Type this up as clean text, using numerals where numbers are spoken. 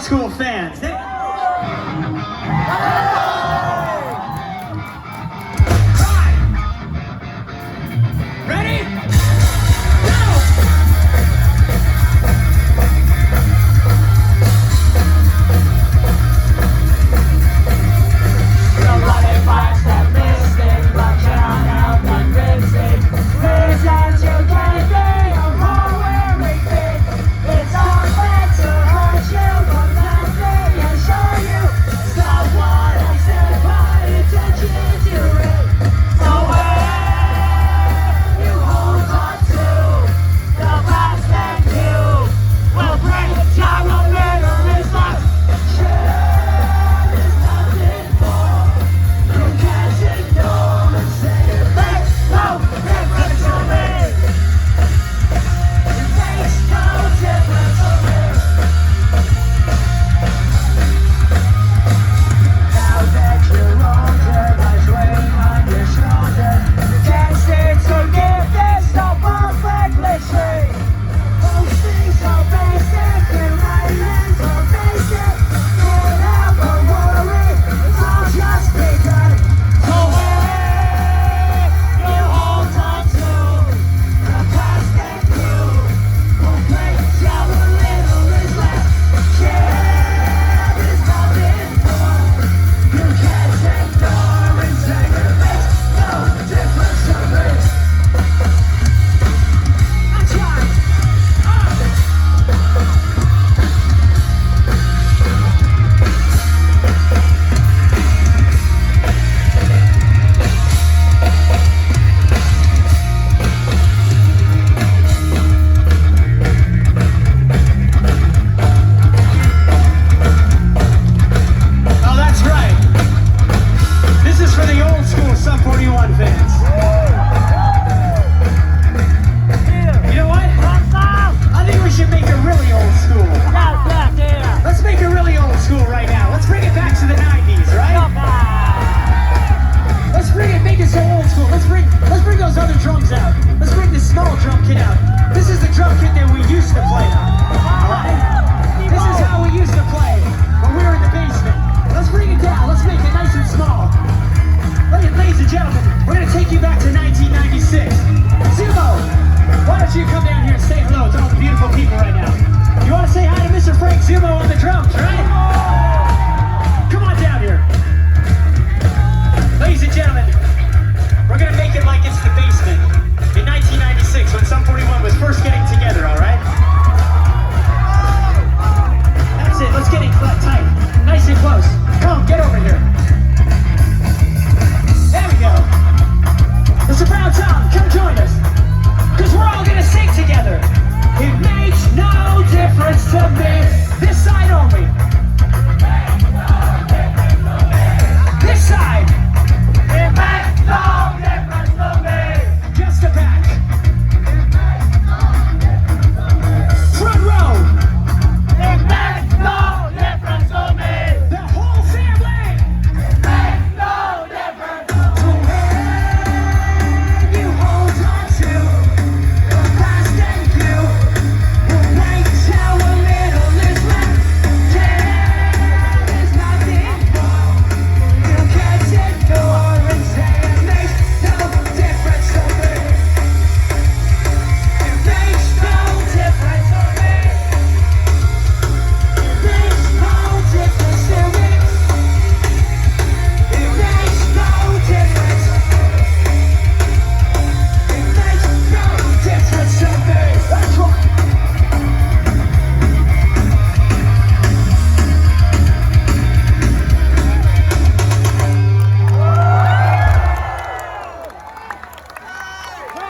school fans. Ready? Go! Somebody finds that missing, but can't help but missing. Reasons you can't be of who we're making. It's all meant to hurt you, but let me assure you, someone has to pay attention to it. So when you hold on to the past, then you will bring time of memories like shit is nothing more. You can't ignore and say it makes no difference to me. It makes no difference to me. Now that you're older, lies weighing on your shoulders. You can't seem to give this so perfectly straight. Most things are basic, and writings are basic. Don't ever worry, it's all just begun. So when you hold on to the past, then you will break down a little is left. Shit is nothing more. You can't ignore and say it makes no difference to me. That's right. Oh, that's right. This is for the old school Sub 41 fans. You know what? I think we should make it really old school. Let's make it really old school right now. Let's bring it back to the 90s, right? Let's bring it, make it so old school. Let's bring those other drums out. Let's bring the small drum kit out. This is the drum kit that we used to play on. Alright? This is how we used to play when we were in the basement. Let's bring it down. Let's make it nice and small. Ladies and gentlemen, we're going to take you back to 1996. Zumo, why don't you come down here and say hello to all the beautiful people right now? You want to say hi to Mr. Frank Zumo on the drums, right? Come on down here. Ladies and gentlemen, we're going to make it like it's the basement in 1996 when Sum 41 was first getting together, all right? That's it. Let's get it tight. Nice and close.